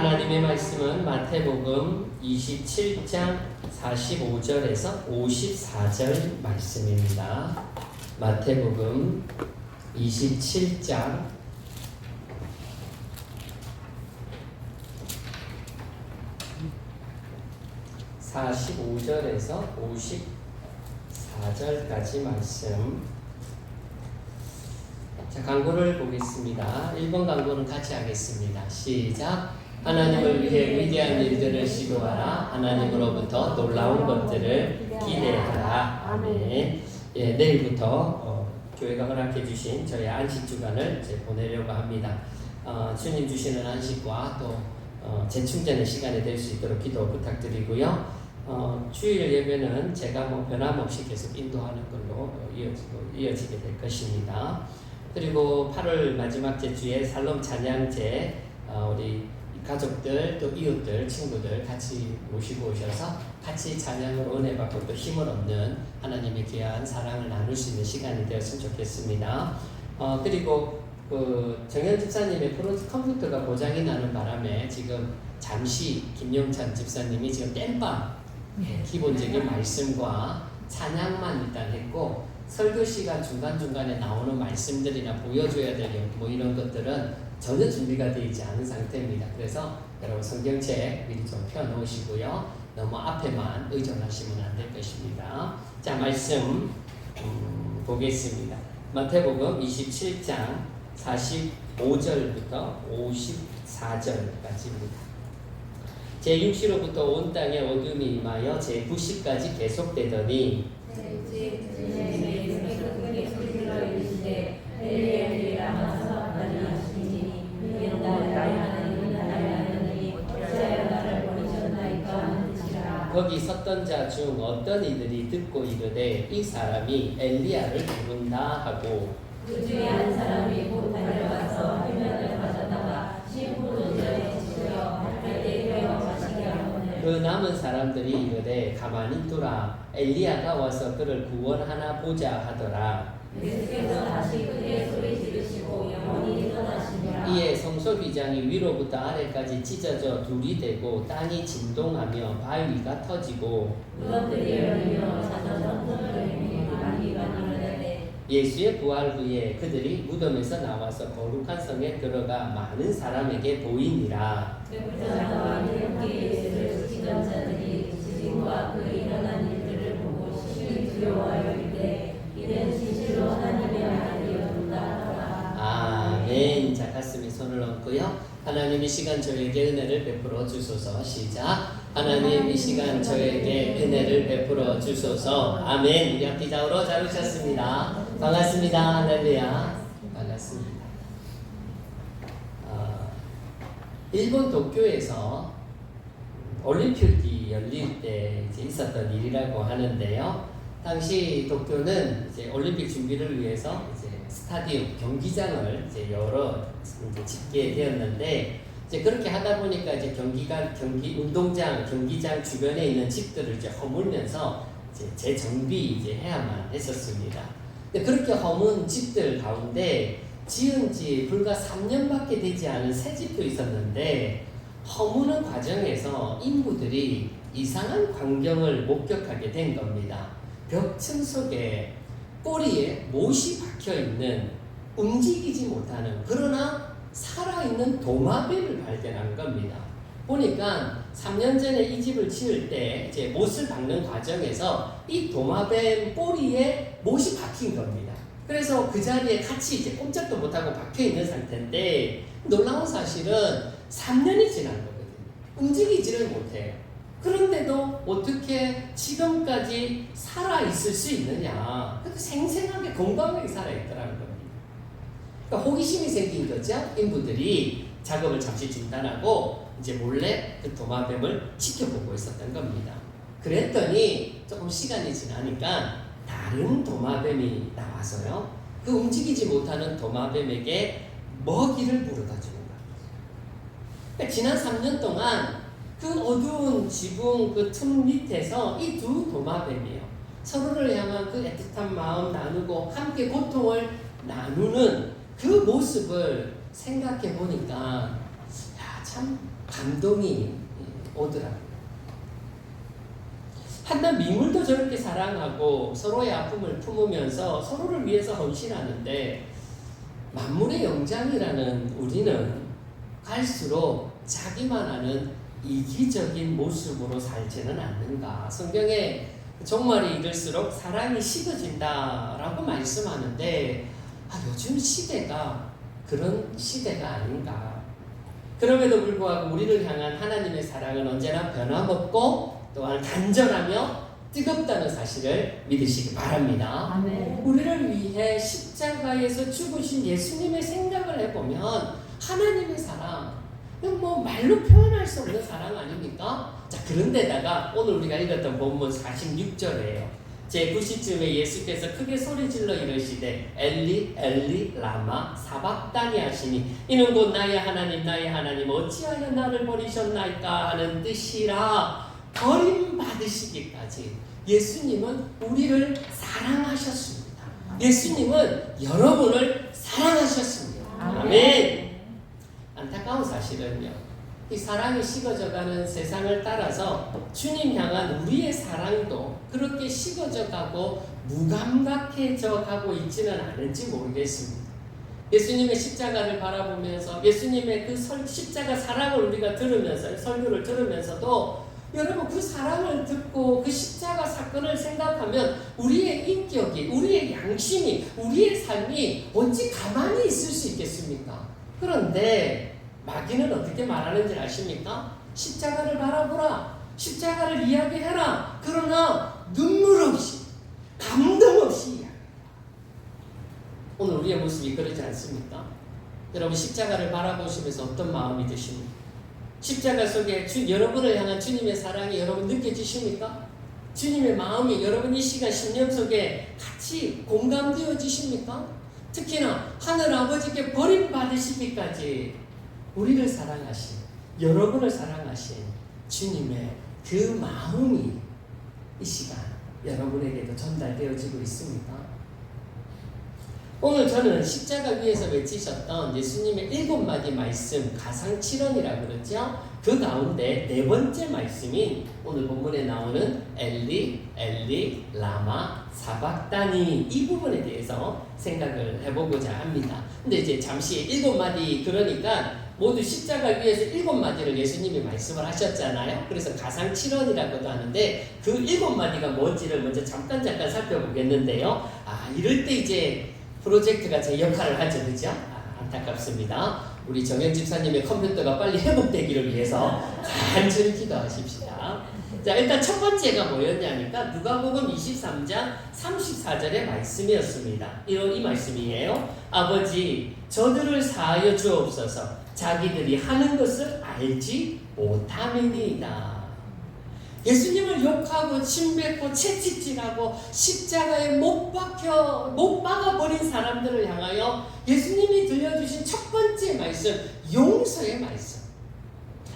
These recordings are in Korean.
하나님의 말씀은 마태복음 27장 45절에서 54절 말씀입니다. 마태복음 27장 45절에서 54절까지 말씀. 자, 광고를 보겠습니다. 1번 광고는 같이 하겠습니다. 시작. 하나님을 위해 위대한 일들을 시도하라. 하나님으로부터 놀라운 것들을 기대하라. 아멘. 예, 내일부터 교회가 허락해 주신 저희 안식 주간을 이제 보내려고 합니다. 주님 주시는 안식과 또 재충전의 시간이 될 수 있도록 기도 부탁드리고요. 주일 예배는 제가 변함없이 계속 인도하는 걸로 이어지게 될 것입니다. 그리고 8월 마지막 주에 살롬 찬양제 우리 가족들 또 이웃들 친구들 같이 모시고 오셔서 같이 찬양으로 은혜 받고 또 힘을 얻는 하나님의 귀한 사랑을 나눌 수 있는 시간이 되었으면 좋겠습니다. 그리고 정현 집사님의 컴퓨터가 고장이 나는 바람에 지금 잠시 김용찬 집사님이 지금 땜빵 기본적인 말씀과 찬양만 일단 했고 설교 시간 중간중간에 나오는 말씀들이나 보여줘야 될 이런 것들은 전혀 준비가 되어 있지 않은 상태입니다. 그래서 여러분 성경책 미리 좀 펴놓으시고요. 너무 앞에만 의존하시면 안 될 것입니다. 자, 말씀 보겠습니다. 마태복음 27장 45절부터 54절까지입니다. 제6시로부터 온 땅에 어둠이 임하여 제9시까지 계속되더니 거기 섰던 자 중 어떤 이들이 듣고 이르되 이 사람이 엘리야를 부른다 하고 그 중에 한 사람이 곧 달려가서 해면을 가져다가 심부름전에 지으려 할때 되어 마시게 하거늘 그 남은 사람들이 이르되 가만히 두라 엘리야가 와서 그를 구원하나 보자 하더라. 예수께서 다시 크게 소리 지르시고 영원히 떠나시니라. 이에 성소비장이 위로부터 아래까지 찢어져 둘이 되고 땅이 진동하며 바위가 터지고 무덤들이 열리며 찾아서 문을 열리니 마귀가 이르되 예수의 부활 후에 그들이 무덤에서 나와서 거룩한 성에 들어가 많은 사람에게 보이니라. 백부장과 함께 예수를 지키던 자들이 지진과 그 일어난 일들을 보고 심히 두려워하여 이르되 이는 진실로 하나님의 아들이었다 하더라. 아멘. 자, 가슴에 손을 얹고요. 하나님 이 시간 저에게 은혜를 베풀어 주소서. 시작. 하나님 이 시간 저에게 은혜를 베풀어 주소서. 아멘. 우리 앞뒤 좌우로 잘 오셨습니다. 반갑습니다. 할렐루야. 반갑습니다. 일본 도쿄에서 올림픽이 열릴 때 이제 있었던 일이라고 하는데요. 당시 도쿄는 이제 올림픽 준비를 위해서 이제 스타디움 경기장을 이제 이제 짓게 되었는데 이제 그렇게 하다 보니까 이제 경기장 주변에 있는 집들을 이제 허물면서 이제 재정비 이제 해야만 했었습니다. 근데 그렇게 허문 집들 가운데 지은 지 불과 3년밖에 되지 않은 새 집도 있었는데 허무는 과정에서 인부들이 이상한 광경을 목격하게 된 겁니다. 벽층 속에 꼬리에 못이 박혀있는 움직이지 못하는 그러나 살아있는 도마뱀을 발견한 겁니다. 보니까 3년 전에 이 집을 지을 때 이제 못을 박는 과정에서 이 도마뱀 꼬리에 못이 박힌 겁니다. 그래서 그 자리에 같이 이제 꼼짝도 못하고 박혀있는 상태인데 놀라운 사실은 3년이 지난 거거든요. 움직이지를 못해요. 그런데도 어떻게 지금까지 살아있을 수 있느냐. 그래도 생생하게 건강하게 살아있더라는 겁니다. 그러니까 호기심이 생긴 거죠. 인부들이 작업을 잠시 중단하고 이제 몰래 그 도마뱀을 지켜보고 있었던 겁니다. 그랬더니 조금 시간이 지나니까 다른 도마뱀이 나와서요. 그 움직이지 못하는 도마뱀에게 먹이를 물어다 주는 거예요. 그러니까 지난 3년 동안 그 어두운 지붕 그 틈 밑에서 이 두 도마뱀이에요. 서로를 향한 그 애틋한 마음 나누고 함께 고통을 나누는 그 모습을 생각해 보니까 참 감동이 오더라고요. 한낱 미물도 저렇게 사랑하고 서로의 아픔을 품으면서 서로를 위해서 헌신하는데 만물의 영장이라는 우리는 갈수록 자기만 아는 이기적인 모습으로 살지는 않는가. 성경에 종말이 이를수록 사랑이 식어진다라고 말씀하는데 요즘 시대가 그런 시대가 아닌가. 그럼에도 불구하고 우리를 향한 하나님의 사랑은 언제나 변함없고 또한 간절하며 뜨겁다는 사실을 믿으시기 바랍니다. 아멘. 우리를 위해 십자가에서 죽으신 예수님의 생각을 해보면 하나님의 사랑, 뭐 말로 표현할 수 없는 사랑 아닙니까? 자, 그런데다가 오늘 우리가 읽었던 본문 46절이에요. 제 9시쯤에 예수께서 크게 소리질러 이르시되 엘리 엘리 라마 사박다니 하시니 이는 곧 나의 하나님 어찌하여 나를 버리셨나이까 하는 뜻이라. 버림받으시기까지 예수님은 우리를 사랑하셨습니다. 예수님은 여러분을 사랑하셨습니다. 아멘. 안타까운 사실은요, 이 사랑이 식어져가는 세상을 따라서 주님 향한 우리의 사랑도 그렇게 식어져가고 무감각해져 가고 있지는 않은지 모르겠습니다. 예수님의 십자가를 바라보면서 예수님의 그 십자가 사랑을 우리가 들으면서 설교를 들으면서도 여러분 그 사랑을 듣고 그 십자가 사건을 생각하면 우리의 인격이, 우리의 양심이, 우리의 삶이 어찌 가만히 있을 수 있겠습니까? 그런데 마귀는 어떻게 말하는지 아십니까? 십자가를 바라보라, 십자가를 이야기해라. 그러나 눈물 없이, 감동 없이 이야기해라. 오늘 우리의 모습이 그러지 않습니까? 여러분 십자가를 바라보시면서 어떤 마음이 드십니까? 십자가 속에 여러분을 향한 주님의 사랑이 여러분 느껴지십니까? 주님의 마음이 여러분 이 시간 10년 속에 같이 공감되어지십니까? 특히나 하늘 아버지께 버림받으시기까지 우리를 사랑하신, 여러분을 사랑하신 주님의 그 마음이 이 시간 여러분에게도 전달되어지고 있습니까? 오늘 저는 십자가 위에서 외치셨던 예수님의 7마디 말씀, 가상칠언이라고 그러죠. 그 가운데 4번째 말씀인 오늘 본문에 나오는 엘리, 엘리, 라마, 사박다니 이 부분에 대해서 생각을 해보고자 합니다. 근데 이제 잠시 7마디 그러니까 모두 십자가 위에서 7마디를 예수님이 말씀을 하셨잖아요. 그래서 가상칠언이라고도 하는데 그 7마디가 뭔지를 먼저 잠깐 살펴보겠는데요. 이럴 때 이제 프로젝트가 제 역할을 하죠, 그죠? 안타깝습니다. 우리 정현 집사님의 컴퓨터가 빨리 회복되기를 위해서 간절히 기도하십시다. 자, 일단 첫 번째가 뭐였냐니까 누가복음 23장 34절의 말씀이었습니다. 이 말씀이에요. 아버지, 저들을 사하여 주옵소서. 자기들이 하는 것을 알지 못함이니이다. 예수님을 욕하고 침뱉고 채찍질하고 십자가에 못 박아버린 사람들을 향하여 예수님이 들려주신 첫 번째 말씀, 용서의 말씀.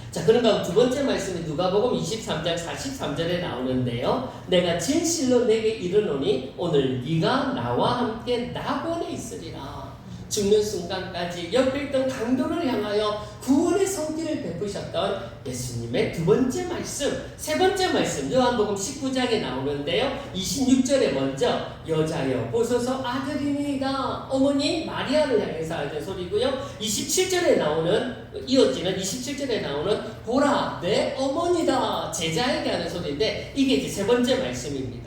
자, 그런가 두 번째 말씀이 누가복음 23장 43절에 나오는데요. 내가 진실로 내게 이르노니 오늘 네가 나와 함께 낙원에 있으리라. 죽는 순간까지 옆에 있던 강도를 향하여 구원의 손길을 베푸셨던 예수님의 두 번째 말씀. 세 번째 말씀 요한복음 19장에 나오는데요. 26절에 먼저 여자여 보소서 아들이니이다. 어머니 마리아를 향해서 하는 소리고요. 27절에 나오는 이어지는 27절에 나오는 보라 내 어머니다. 제자에게 하는 소리인데 이게 이제 세 번째 말씀입니다.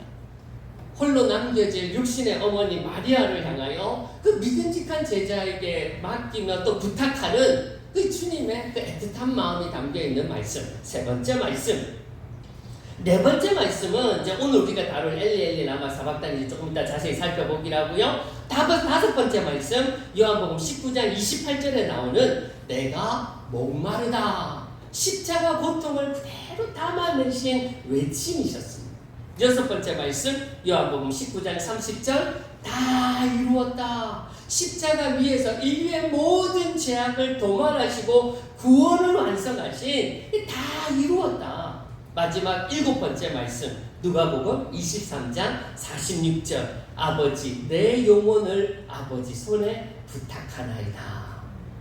홀로 남겨질 육신의 어머니 마리아를 향하여 그 믿음직한 제자에게 맡기며 또 부탁하는 그 주님의 그 애틋한 마음이 담겨있는 말씀. 세 번째 말씀. 네 번째 말씀은 이제 오늘 우리가 다룰 엘리 라마 사박다니 조금 이따 자세히 살펴보기라고요. 다섯 번째 말씀 요한복음 19장 28절에 나오는 내가 목마르다. 십자가 고통을 그대로 담아내신 외침이셨습니다. 여섯 번째 말씀 요한복음 19장 30절 다 이루었다. 십자가 위에서 인류의 모든 죄악을 도말하시고 구원을 완성하신 다 이루었다. 마지막 일곱 번째 말씀 누가복음 23장 46절 아버지 내 영혼을 아버지 손에 부탁하나이다.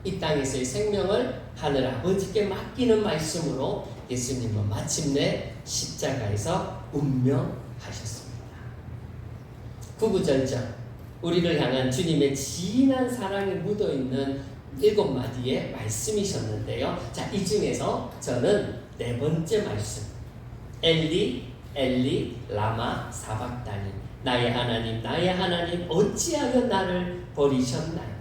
이 땅에서의 생명을 하늘 아버지께 맡기는 말씀으로 예수님은 마침내 십자가에서 운명하셨습니다. 구구절절 우리를 향한 주님의 진한 사랑이 묻어있는 7마디의 말씀이셨는데요. 자, 이 중에서 저는 4번째 말씀, 엘리 엘리 라마 사박다니, 나의 하나님 어찌하여 나를 버리셨나이까.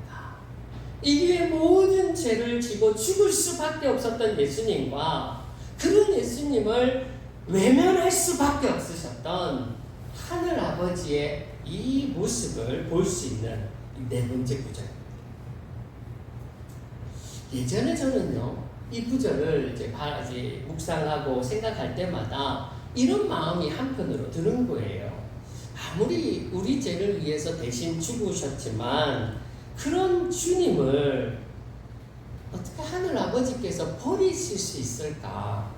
인류의 모든 죄를 지고 죽을 수밖에 없었던 예수님과 그런 예수님을 외면할 수밖에 없으셨던 하늘 아버지의 이 모습을 볼 수 있는 4번째 구절입니다. 예전에 저는요, 이 구절을 이제 묵상하고 생각할 때마다 이런 마음이 한편으로 드는 거예요. 아무리 우리 죄를 위해서 대신 죽으셨지만 그런 주님을 어떻게 하늘 아버지께서 버리실 수 있을까?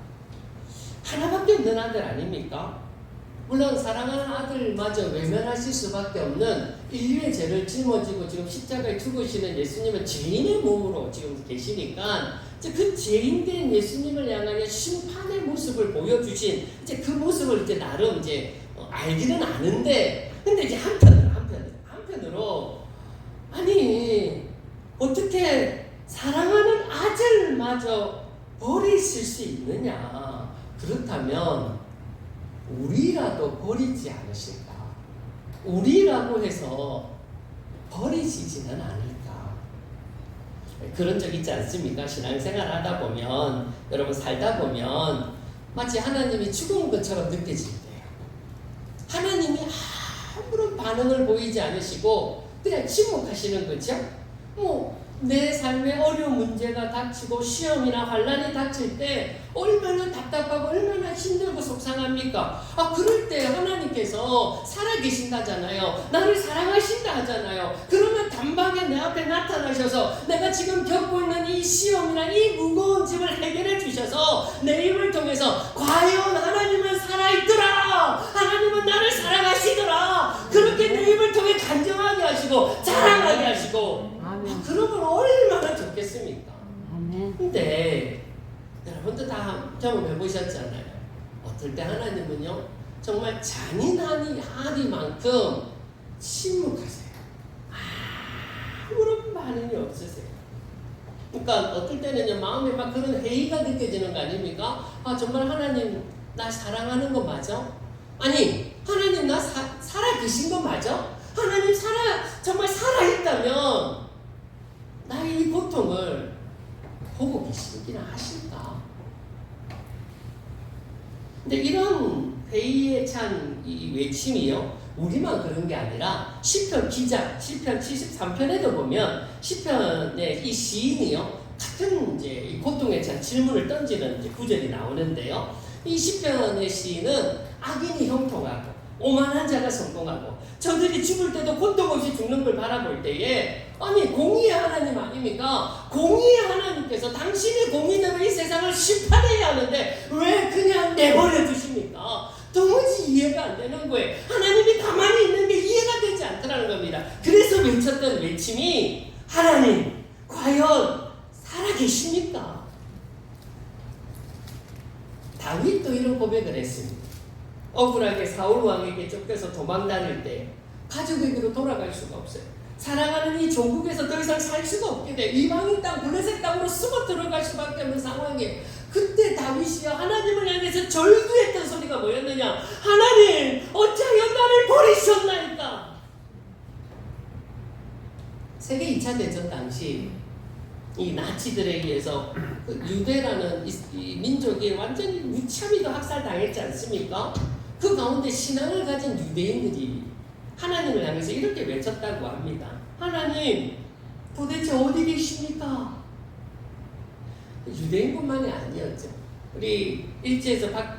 하나밖에 없는 아들 아닙니까? 물론 사랑하는 아들마저 외면하실 수밖에 없는 인류의 죄를 짊어지고 지금 십자가에 죽으시는 예수님은 죄인의 몸으로 지금 계시니까 이제 그 죄인된 예수님을 향하여 심판의 모습을 보여주신 이제 그 모습을 이제 나름 이제 알기는 아는데, 근데 이제 한편으로 아니 어떻게 사랑하는 아들마저 버리실 수 있느냐? 그렇다면 우리라도 버리지 않으실까? 우리라고 해서 버리시지는 않을까? 그런 적 있지 않습니까? 신앙생활 하다 보면, 여러분 살다 보면 마치 하나님이 죽은 것처럼 느껴질 때요. 하나님이 아무런 반응을 보이지 않으시고 그냥 침묵하시는 거죠. 내 삶에 어려운 문제가 닥치고 시험이나 환난이 닥칠 때 얼마나 답답하고 얼마나 힘들고 속상합니까? 그럴 때 하나님께서 살아계신다잖아요. 나를 사랑하신다 하잖아요. 그러면 단박에 내 앞에 나타나셔서 내가 지금 겪고 있는 이 시험이나 이 무거운 짐을 해결해 주셔서 내 입을 통해서 과연 하나님은 살아있더라, 하나님은 나를 사랑하시더라, 그렇게 내 입을 통해 간증하게 하시고 자랑하게 하시고, 그러면 얼마나 좋겠습니까? 근데 여러분도 다 경험해 보셨잖아요. 어떨 때 하나님은요 정말 잔인하니만큼 침묵하세요. 아무런 반응이 없으세요. 그러니까 어떨 때는요 마음에 막 그런 회의가 느껴지는 거 아닙니까? 정말 하나님 나 사랑하는 거 맞아? 아니 하나님 나 살아계신 거 맞아? 하나님 정말 살아있다면 나의 이 고통을 보고 계시기나 하실까? 근데 이런 회의에 찬 이 외침이요, 우리만 그런 게 아니라 시편 기자, 시편 73편에도 보면 시편의 이 시인이요, 같은 이제 이 고통에 찬 질문을 던지는 이제 구절이 나오는데요. 이 시편의 시인은 악인이 형통하고 오만한 자가 성공하고 저들이 죽을 때도 고통 없이 죽는 걸 바라볼 때에, 아니 공의의 하나님 아닙니까? 공의의 하나님께서 당신의 공의대로 이 세상을 심판해야 하는데 왜 그냥 내버려 두십니까? 도무지 이해가 안 되는 거예요. 하나님이 가만히 있는 게 이해가 되지 않더라는 겁니다. 그래서 외쳤던 외침이 하나님 과연 살아계십니까? 다윗도 이런 고백을 했습니다. 억울하게 사울 왕에게 쫓겨서 도망 다닐 때 가족에게로 돌아갈 수가 없어요. 사랑하는 이 조국에서 더 이상 살 수가 없게 돼. 이방인 땅, 블레셋 땅으로 숨어 들어갈 수밖에 없는 상황에, 그때 다윗이요 하나님을 향해서 절규했던 소리가 뭐였느냐? 하나님 어찌하여 나를 버리셨나이까? 세계 2차 대전 당시 이 나치들에 의해서 그 유대라는 이 민족이 완전히 무참히도 학살당했지 않습니까? 그 가운데 신앙을 가진 유대인들이 하나님을 향해서 이렇게 외쳤다고 합니다. 하나님 도대체 어디 계십니까? 유대인뿐만이 아니었죠. 우리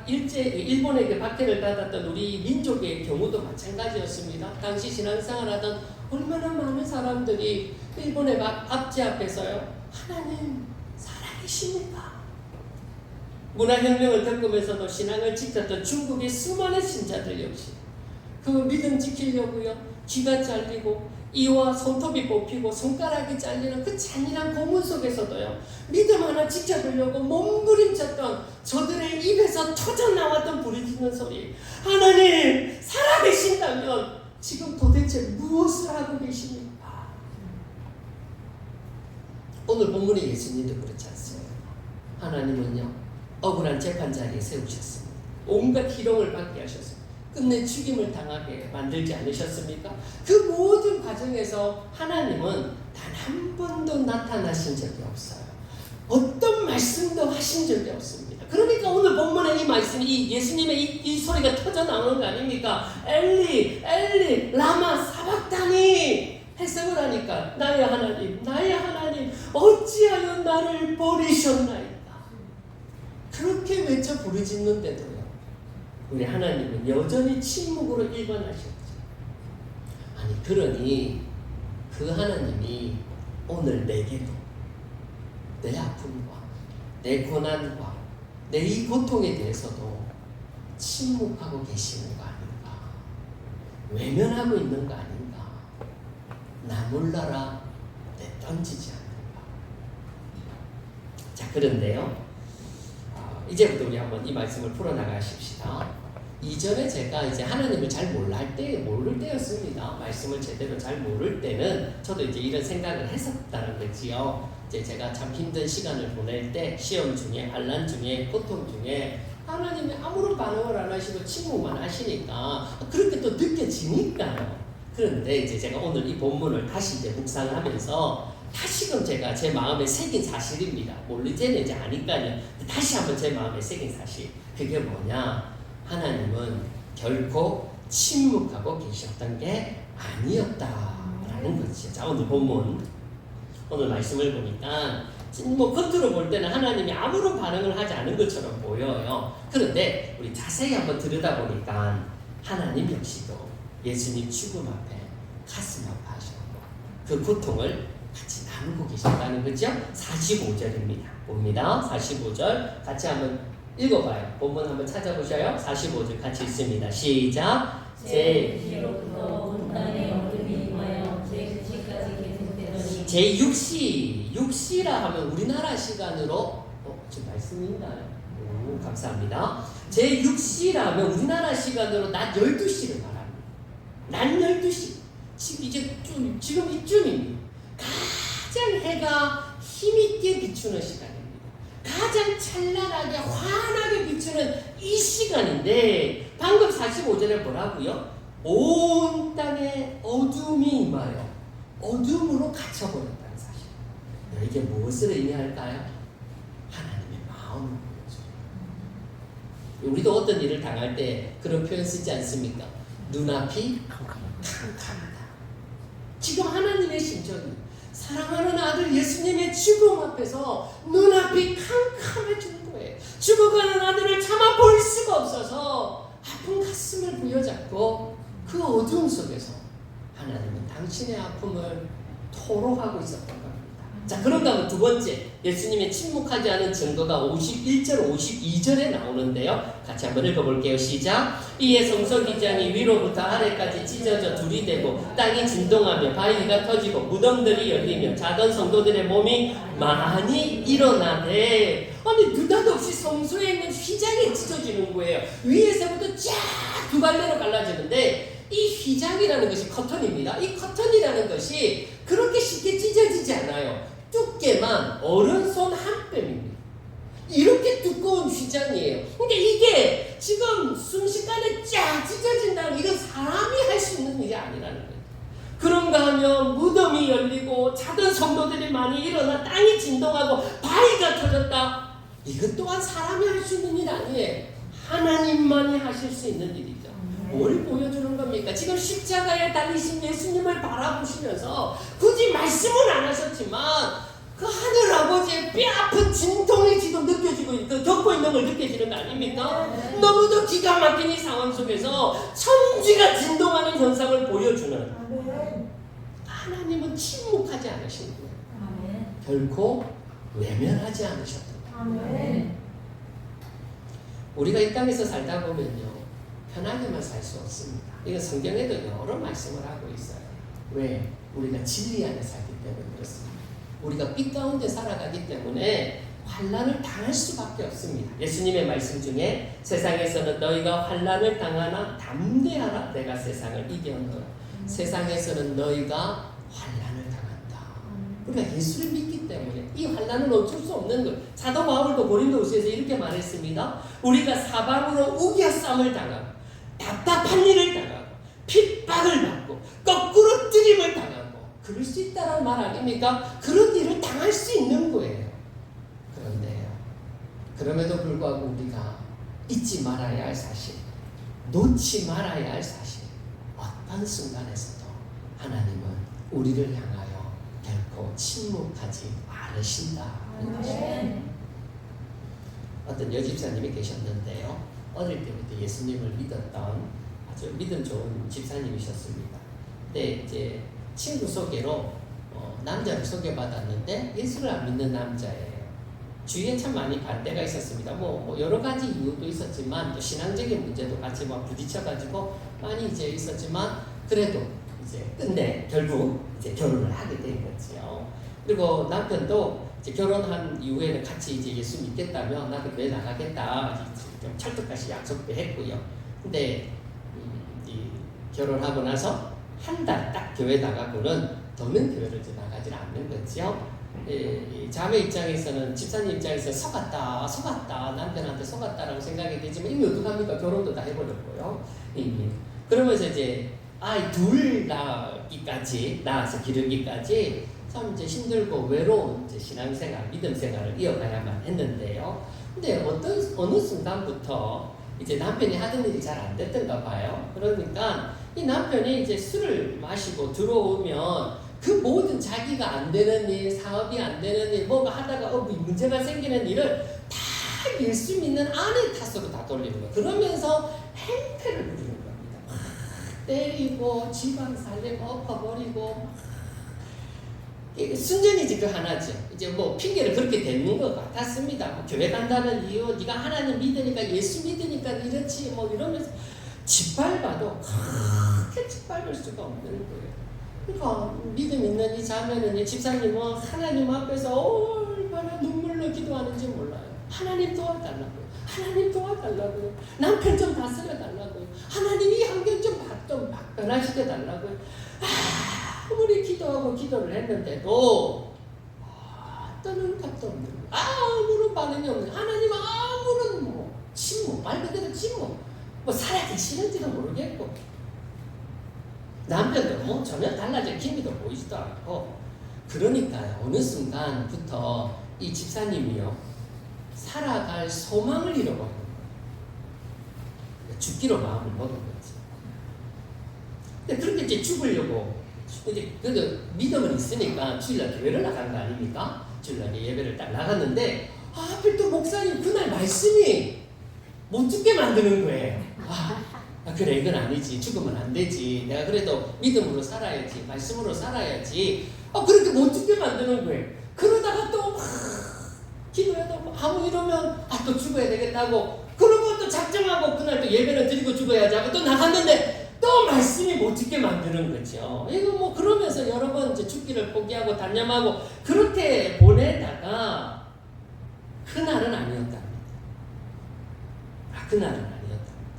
일본에게 박해를 받았던 우리 민족의 경우도 마찬가지였습니다. 당시 신앙생활하던 얼마나 많은 사람들이 일본의 압제 앞에서요, 하나님 살아계십니까? 문화혁명을 겪으면서도 신앙을 지켰던 중국의 수많은 신자들 역시 그 믿음 지키려고요. 귀가 잘리고 이와 손톱이 뽑히고 손가락이 잘리는 그 잔인한 고문 속에서도요. 믿음 하나 지켜보려고 몸부림쳤던 저들의 입에서 터져나왔던 부르짖는 소리. 하나님 살아계신다면 지금 도대체 무엇을 하고 계십니까? 오늘 본문의 예수님도 그렇지 않습니까? 하나님은요 억울한 재판 자리에 세우셨습니다. 온갖 희롱을 받게 하셨습니다. 끝내 죽임을 당하게 만들지 않으셨습니까? 그 모든 과정에서 하나님은 단 한 번도 나타나신 적이 없어요. 어떤 말씀도 하신 적이 없습니다. 그러니까 오늘 본문의 이 말씀이 이 예수님의 이 소리가 터져 나오는 거 아닙니까? 엘리 엘리 라마 사박다니 해석을 하니까 나의 하나님 어찌하여 나를 버리셨나이까. 그렇게 외쳐 부르짖는데도요 우리 하나님은 여전히 침묵으로 일관하셨죠. 아니 그러니 그 하나님이 오늘 내게도 내 아픔과 내 고난과 내 이 고통에 대해서도 침묵하고 계시는 거 아닌가, 외면하고 있는 거 아닌가, 나 몰라라 내던지지 않는가. 자 그런데요 이제부터 우리 한번 이 말씀을 풀어나가십시다. 이전에 제가 이제 하나님을 잘 모를 때였습니다. 말씀을 제대로 잘 모를 때는 저도 이제 이런 생각을 했었다는 거지요. 이제 제가 참 힘든 시간을 보낼 때 시험 중에 환난 중에 고통 중에 하나님이 아무런 반응을 안 하시고 침묵만 하시니까 그렇게 또 느껴지니까요. 그런데 이제 제가 오늘 이 본문을 다시 이제 묵상을 하면서 다시금 제가 제 마음에 새긴 사실입니다. 모르지는 이제 아니까요. 다시 한번 제 마음에 새긴 사실. 그게 뭐냐? 하나님은 결코 침묵하고 계셨던 게 아니었다라는 거죠. 자 오늘 본문 오늘 말씀을 보니까 뭐 겉으로 볼 때는 하나님이 아무런 반응을 하지 않은 것처럼 보여요. 그런데 우리 자세히 한번 들여다보니까 하나님 역시도 예수님 죽음 앞에 가슴 아파하셨고 그 고통을 같이 나누고 계신다는 거죠. 45절입니다. 봅니다. 45절 같이 한번 읽어봐요. 본문 한번 찾아보셔요. 45절 같이 읽습니다. 시작. 제 시로부터 온 땅에 어둠이 임하여 제 9시까지 계속되더니 제 6시 6시라 하면 우리나라 시간으로 지금 말씀인가요? 오, 감사합니다. 제 6시라면 우리나라 시간으로 낮 12시를 말합니다. 낮 12시. 지금 이쯤입니다. 가장 해가 힘있게 비추는 시간입니다. 가장 찬란하게 환하게 비추는 이 시간인데 방금 45절에 뭐라고요? 온 땅에 어둠이 임하여 어둠으로 갇혀버렸다는 사실. 이게 무엇을 의미할까요? 하나님의 마음을 보여줘요. 우리도 어떤 일을 당할 때 그런 표현 쓰지 않습니까? 눈앞이 캄캄하다. 지금 하나님의 심정이 사랑하는 아들 예수님의 죽음 앞에서 눈앞이 캄캄해지는 거예요. 죽어가는 아들을 참아 볼 수가 없어서 아픈 가슴을 부여잡고 그 어두움 속에서 하나님은 당신의 아픔을 토로하고 있었던 겁니다. 자, 그런가 하면 두 번째 예수님의 침묵하지 않은 증거가 51절 52절에 나오는데요. 같이 한번 읽어볼게요. 시작. 이에 성소기장이 위로부터 아래까지 찢어져 둘이 되고 땅이 진동하며 바위가 터지고 무덤들이 열리며 자던 성도들의 몸이 많이 일어나되, 아니 느닷없이 성소에 있는 휘장이 찢어지는 거예요. 위에서부터 쫙 두 갈래로 갈라지는데 이 휘장이라는 것이 커튼입니다. 이 커튼이라는 것이 그렇게 쉽게 찢어지지 않아요. 두께만 어른손 한 뼘입니다. 이렇게 두꺼운 휘장이에요. 그러니까 이게 지금 순식간에 쫙 찢어진다는, 이건 사람이 할 수 있는 일이 아니라는 거예요. 그런가 하면 무덤이 열리고 작은 성도들이 많이 일어나 땅이 진동하고 바위가 터졌다. 이것 또한 사람이 할 수 있는 일 아니에요. 하나님만이 하실 수 있는 일이죠. 뭘 보여주는 겁니까? 지금 십자가에 달리신 예수님을 바라보시면서 굳이 말씀은 안 하셨지만 그 하늘 아버지의 뼈아픈 진통이 지금 느껴지고 겪고 있는 걸 느껴지는 거 아닙니까? 너무도 기가 막힌 이 상황 속에서 천지가 진동하는 현상을 보여주는 하나님은 침묵하지 않으신 거예요. 결코 외면하지 않으셨던 거예요. 우리가 이 땅에서 살다 보면요, 편하게만 살 수 없습니다. 이건 성경에도 여러 말씀을 하고 있어요. 왜? 우리가 진리 안에 살기 때문에 그렇습니다. 우리가 빛 가운데 살아가기 때문에 환난을 당할 수밖에 없습니다. 예수님의 말씀 중에 세상에서는 너희가 환난을 당하나 담대하라, 내가 세상을 이겨노라. 세상에서는 너희가 환난을 당한다. 우리가 예수를 믿기 때문에 이 환난은 어쩔 수 없는 것. 사도 바울도 고린도후서에서 이렇게 말했습니다. 우리가 사방으로 우겨쌈을 당하고 답답한 일을 당하고 핍박을 받고 거꾸로 뜨림을 당하고 그럴 수 있다는 말 아닙니까? 그런 일을 당할 수 있는 거예요. 그런데요, 그럼에도 불구하고 우리가 잊지 말아야 할 사실, 놓지 말아야 할 사실, 어떤 순간에서도 하나님은 우리를 향하여 결코 침묵하지 않으신다는 것입니다. 어떤 여집사님이 계셨는데요, 어릴 때부터 예수님을 믿었던 아주 믿음 좋은 집사님이셨습니다. 근데 이제 친구 소개로 남자를 소개받았는데 예수를 안 믿는 남자예요. 주위에 참 많이 반대가 있었습니다. 뭐 여러 가지 이유도 있었지만 또 신앙적인 문제도 같이 막 부딪혀가지고 많이 이제 있었지만 그래도 이제 끝내 결국 이제 결혼을 하게 된 거죠. 그리고 남편도 이제 결혼한 이후에는 같이 이제 예수 믿겠다며 나도 교회 나가겠다 좀 찰떡같이 약속도 했고요. 근데 이 결혼하고 나서 한 달 딱 교회 나가고는 더는 교회를 이제 나가질 않는 거죠. 이 자매 입장에서는 집사님 입장에서 속았다 남편한테 속았다라고 생각이 되지만 이미 어떡합니까? 결혼도 다 해버렸고요. 그러면서 이제 아이 둘 낳아서 기르기까지 참 이제 힘들고 외로운 이제 신앙생활, 믿음생활을 이어가야만 했는데요. 근데 어느 순간부터 이제 남편이 하던 일이 잘 안 됐던가 봐요. 그러니까 이 남편이 이제 술을 마시고 들어오면 그 모든 자기가 안 되는 일, 사업이 안 되는 일, 뭐가 하다가 문제가 생기는 일을 다 예수 믿는 아내 탓으로 다 돌리는 거예요. 그러면서 행패를 부리는 겁니다. 막 때리고 집안 살리고 엎어버리고 순전히 그 하나죠. 이제 뭐 핑계를 그렇게 대는 것 같았습니다. 뭐 교회 간다는 이유, 네가 하나님 믿으니까 예수 믿으니까 이렇지 뭐 이러면서 짓밟아도 그렇게 짓밟을 수가 없는 거예요. 그러니까 믿음 있는 이 자매는 이 집사님은 하나님 앞에서 얼마나 눈물로 기도하는지 몰라요. 하나님 도와달라고요. 하나님 도와달라고요. 남편 좀 다스려달라고요. 하나님 이 환경 좀 변화시켜달라고요. 아무리 기도하고 기도를 했는데도 어떤 답도 없는 거예요. 아무런 반응이 없는 거예요. 하나님 아무런 침묵, 말 그대로 침묵. 살아계시는지도 모르겠고 남편도 전혀 달라질 기미도 보이지도 않고 그러니까 어느 순간부터 이 집사님이요 살아갈 소망을 잃어버린 거예요. 죽기로 마음을 먹은 거지. 근데 그렇게 이제 죽으려고 이제 그래도 믿음은 있으니까 주일날 교회를 나간 거 아닙니까? 주일날 예배를 딱 나갔는데 하필 또 목사님 그날 말씀이 못 죽게 만드는 거예요. 그래 이건 아니지. 죽으면 안 되지. 내가 그래도 믿음으로 살아야지. 말씀으로 살아야지. 그렇게 못 죽게 만드는 거예요. 그러다가 또 기도해도 아무 이러면 또 죽어야 되겠다고 그러고 또 작정하고 그날 또 예배를 드리고 죽어야지 하고 또 나갔는데 또 말씀이 못 죽게 만드는 거죠. 이거 그러면서 여러 번 이제 죽기를 포기하고 단념하고 그렇게 보내다가 그날은 아니었답니다. 그날은 아니었다.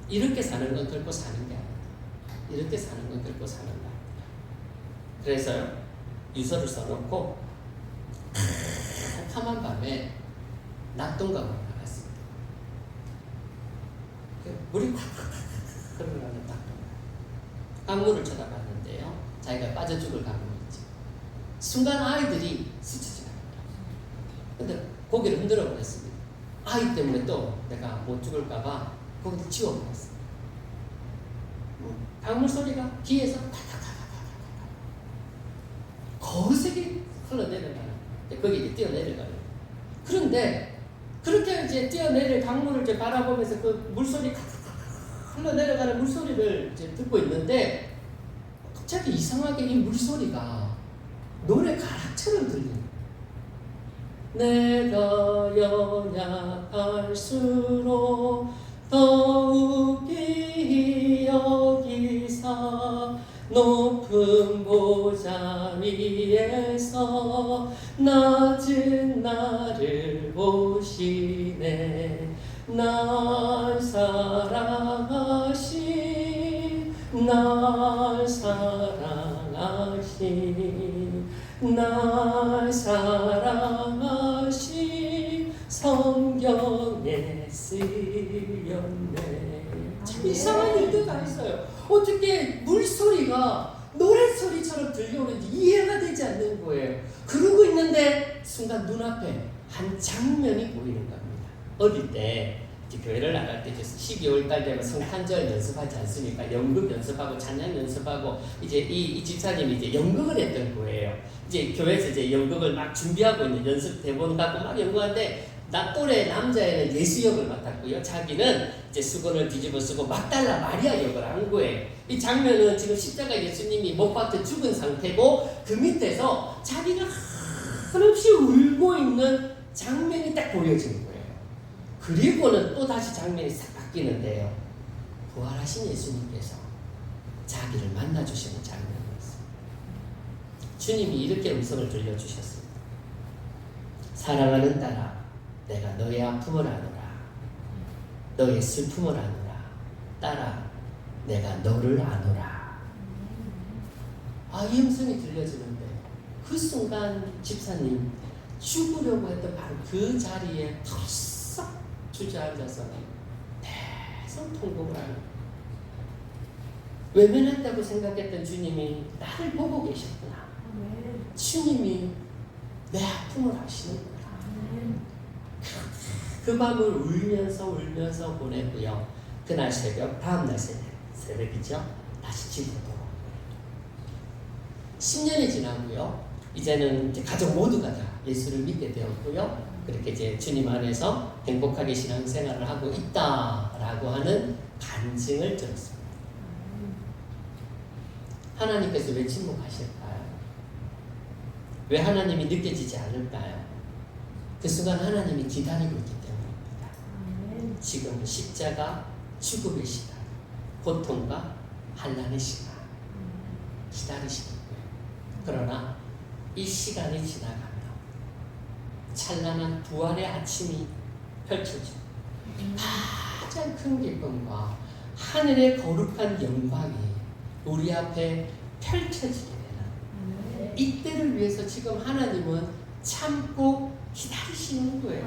이렇게 사는 건 결코 사는 게 아니다. 이렇게 사는 건 결코 사는 게 아니다. 그래서요 유서를 써놓고 캄캄한 밤에 낙동강으로 나갔습니다. 물이 콱콱콱 흘러가는 낙동강. 강물을 쳐다봤는데요. 자기가 빠져 죽을 강물이지. 순간 아이들이 스쳐 지나갑니다. 근데 고개를 흔들어 버렸습니다. 아이 때문에 또 내가 못 죽을까봐 거기를 지워버렸습니다. 강물 소리가 귀에서 타타타타타타 거세게 흘러내려가는 거기 이제 뛰어내려가는. 그런데 그렇게 이제 뛰어내릴 강물을 이제 바라보면서 그 물소리 흘러내려가는 물소리를 이제 듣고 있는데 갑자기 이상하게 이 물소리가 노래 가락처럼 들리는. 내가 연약할수록 더욱 기이 여기사 보좌 높은 보좌 위에서 낮은 나를 보시네. 날 사랑하신 날 사랑하신 날 사랑하신 성경에 쓰였네. 참 이상한 일도 다 있어요. 어떻게 물소리가 노랫소리처럼 들려오는지 이해가 되지 않는 거예요. 그러고 있는데 순간 눈앞에 한 장면이 보이는 겁니다. 어릴 때 교회를 나갈 때 12월 달 되면 성탄절 연습하지 않습니까? 연극 연습하고 찬양 연습하고 이제 이 집사님이 이제 연극을 했던 거예요. 이제 교회에서 이제 연극을 막 준비하고 있는 연습 대본 갖고 막 연구하는데 나 또래 남자애는 예수 역을 맡았고요. 자기는 이제 수건을 뒤집어 쓰고 막달라 마리아 역을 한 거예요. 이 장면은 지금 십자가 예수님이 못 박혀 죽은 상태고 그 밑에서 자기가 한없이 울고 있는 장면이 딱 보여지는 거예요. 그리고는 또 다시 장면이 싹 바뀌는데요. 부활하신 예수님께서 자기를 만나주시는 장면이었어요. 주님이 이렇게 음성을 들려주셨습니다. 사랑하는 딸아, 내가 너의 아픔을 아노라. 너의 슬픔을 아노라. 딸아, 내가 너를 아노라. 이 음성이 들려지는데 그 순간 집사님 죽으려고 했던 바로 그 자리에 털썩 주저앉아서 대성 통곡을 하는 거예요. 외면했다고 생각했던 주님이 나를 보고 계셨구나. 주님이 내 아픔을 아시는구나. 그 밤을 울면서 보내고요. 그날 새벽, 다음날 새벽이죠. 다시 집으로 돌아온 거예요. 10년이 지나고요. 이제는 이제 가족 모두가 다 예수를 믿게 되었고요. 그렇게 이제 주님 안에서 행복하게 신앙생활을 하고 있다라고 하는 간증을 들었습니다. 하나님께서 왜 침묵하실까요? 왜 하나님이 느껴지지 않을까요? 그 순간 하나님이 기다리고 있기 때문입니다. 지금 십자가 죽음의 시간, 고통과 환난의 시간 기다리시는 거예요. 그러나 이 시간이 지나가면 찬란한 부활의 아침이 펼쳐지고 가장 큰 기쁨과 하늘의 거룩한 영광이 우리 앞에 펼쳐지게 되는 이때를 위해서 지금 하나님은 참고 기다리시는 거예요.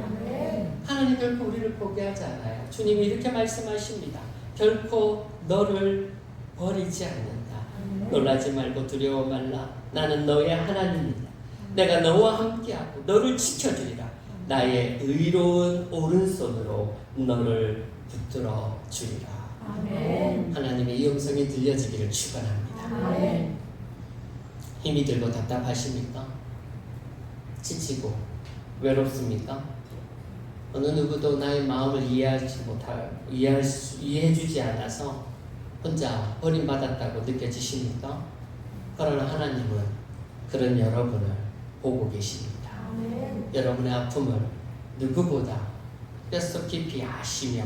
하나님 결코 우리를 포기하지 않아요. 주님이 이렇게 말씀하십니다. 결코 너를 버리지 않는다. 놀라지 말고 두려워 말라. 나는 너의 하나님이다. 내가 너와 함께하고 너를 지켜주리라. 나의 의로운 오른손으로 너를 붙들어 주리라. 아멘. 하나님의 이 음성이 들려지기를 축원합니다. 아멘. 힘이 들고 답답하십니까? 지치고 외롭습니까? 어느 누구도 나의 마음을 이해해주지 않아서 혼자 버림받았다고 느껴지십니까? 그러나 하나님은 그런 여러분을 보고 계십니다. 아멘. 여러분의 아픔을 누구보다 뼛속 깊이 아시며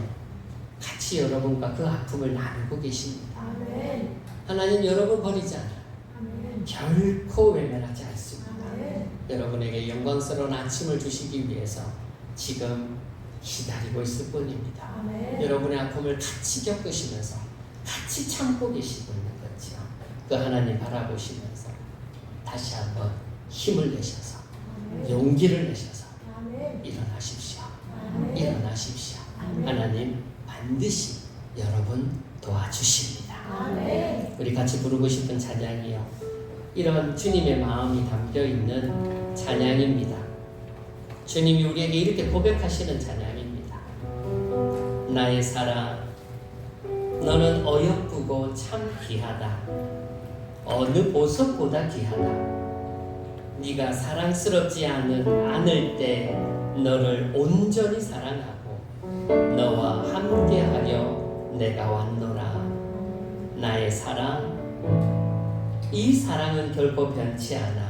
같이 여러분과 그 아픔을 나누고 계십니다. 아멘. 하나님 여러분 버리지 않아요. 아멘. 결코 외면하지 않습니다. 아멘. 여러분에게 영광스러운 아침을 주시기 위해서 지금 기다리고 있을 뿐입니다. 아멘. 여러분의 아픔을 같이 겪으시면서 같이 참고 계시고 있는 거죠. 그 하나님 바라보시면서 다시 한번 힘을 내셔서 용기를 내셔서 일어나십시오. 일어나십시오. 하나님 반드시 여러분 도와주십니다. 우리 같이 부르고 싶은 찬양이요. 이런 주님의 마음이 담겨있는 찬양입니다. 주님이 우리에게 이렇게 고백하시는 찬양입니다. 나의 사랑, 너는 어여쁘고 참 귀하다. 어느 보석보다 귀하다. 네가 사랑스럽지 않을 때 너를 온전히 사랑하고 너와 함께하려 내가 왔노라. 나의 사랑, 이 사랑은 결코 변치 않아.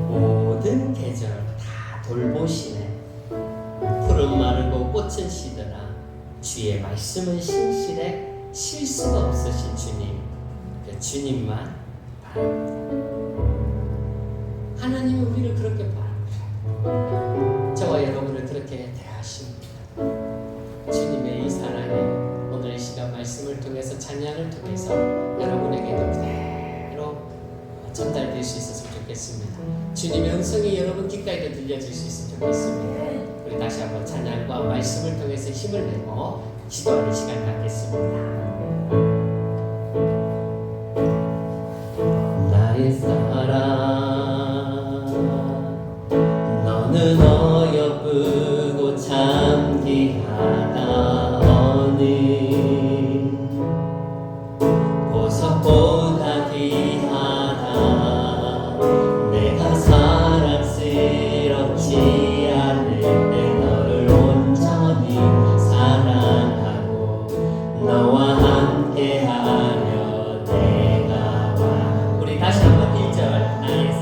모든 계절 다 돌보시네. 푸른 마르고 꽃은 시드나 주의 말씀은 신실해. 실수가 없으신 주님 주님만 바랍니다. 하나님은 우리를 그렇게 바랍니다. 저와 여러분을 그렇게 대하십니다. 주님의 이 사랑이 오늘 이 시간 말씀을 통해서 찬양을 통해서 여러분에게도 그대로 전달될 수 있었으면 좋겠습니다. 주님의 음성이 여러분 귓가에도 들려질 수 있으면 좋겠습니다. 우리 다시 한번 찬양과 말씀을 통해서 힘을 내고 기도하는 시간 갖겠습니다. 나의 사랑 너는 어여쁘고 참 귀하다. 어느 보석보다 귀하다. 내가 사랑스럽지 않은데 너를 온전히 사랑하고 너와 함께하며 내가 와. 우리 다시 한번 1절 나의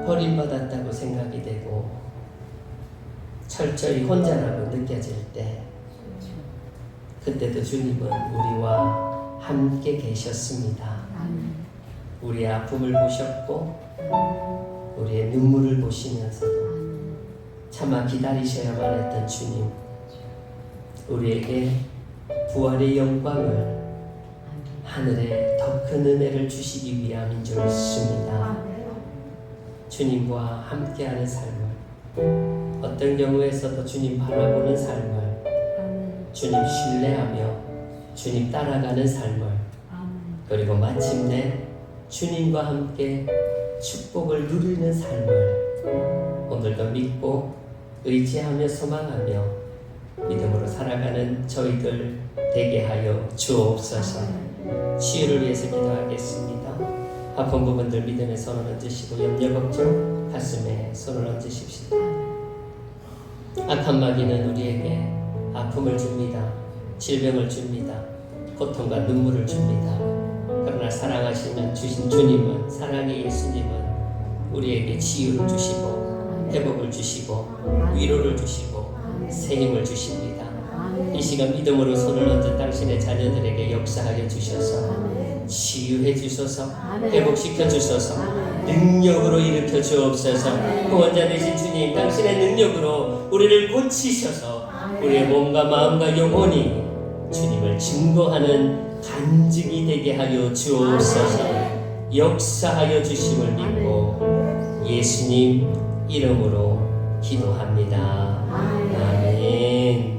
버림받았다고 생각이 되고 철저히 혼자라고 느껴질 때 그때도 주님은 우리와 함께 계셨습니다. 우리의 아픔을 보셨고 우리의 눈물을 보시면서도 차마 기다리셔야만 했던 주님, 우리에게 부활의 영광을 하늘에 더 큰 은혜를 주시기 위함인 줄 믿습니다. 주님과 함께하는 삶을, 어떤 경우에서도 주님 바라보는 삶을, 주님 신뢰하며 주님 따라가는 삶을, 그리고 마침내 주님과 함께 축복을 누리는 삶을 오늘도 믿고 의지하며 소망하며 믿음으로 살아가는 저희들 되게 하여 주옵소서. 치유를 위해서 기도하겠습니다. 아픈 부분들 믿음에 손을 얹으시고 염려 걱정 가슴에 손을 얹으십시다. 악한 마귀는 우리에게 아픔을 줍니다. 질병을 줍니다. 고통과 눈물을 줍니다. 그러나 사랑하시는 주신 주님은, 사랑의 예수님은 우리에게 치유를 주시고 회복을 주시고 위로를 주시고 새 힘을 주십니다. 이 시간 믿음으로 손을 얹은 당신의 자녀들에게 역사하여 주셔서 치유해 주소서, 회복시켜 주소서, 능력으로 일으켜 주옵소서. 구원자 되신 주님, 당신의 능력으로 우리를 고치셔서 우리의 몸과 마음과 영혼이 주님을 증거하는 간증이 되게 하여 주옵소서. 역사하여 주심을 믿고 예수님 이름으로 기도합니다. 아멘.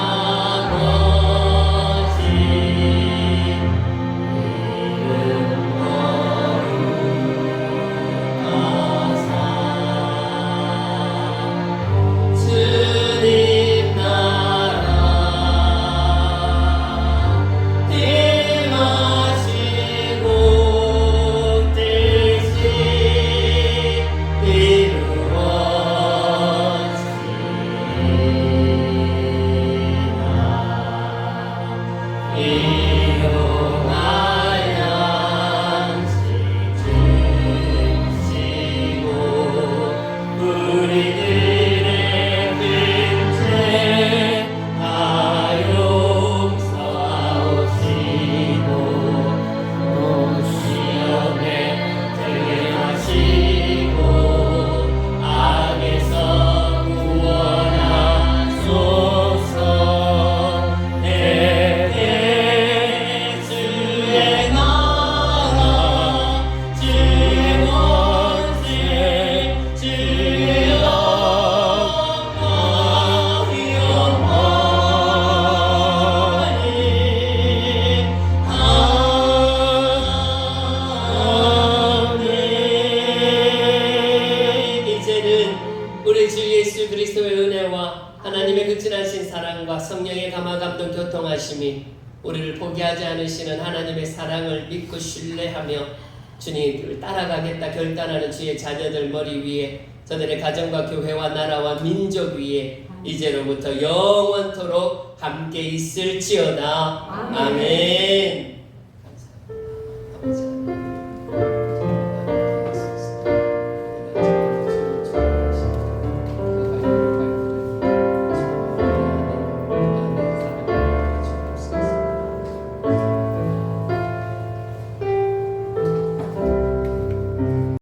대신하고 우리 주 예수 그리스도의 은혜와 하나님의 그 진하신 사랑과 성령의 감화 감동 교통하심이 우리를 포기하지 않으시는 하나님의 사랑을 믿고 신뢰하며 주님을 따라가겠다 결단하는 주의 자녀들 머리 위에 저들의 가정과 교회와 나라와 민족 위에 이제로부터 영원토록 함께 있을지어다. 아멘.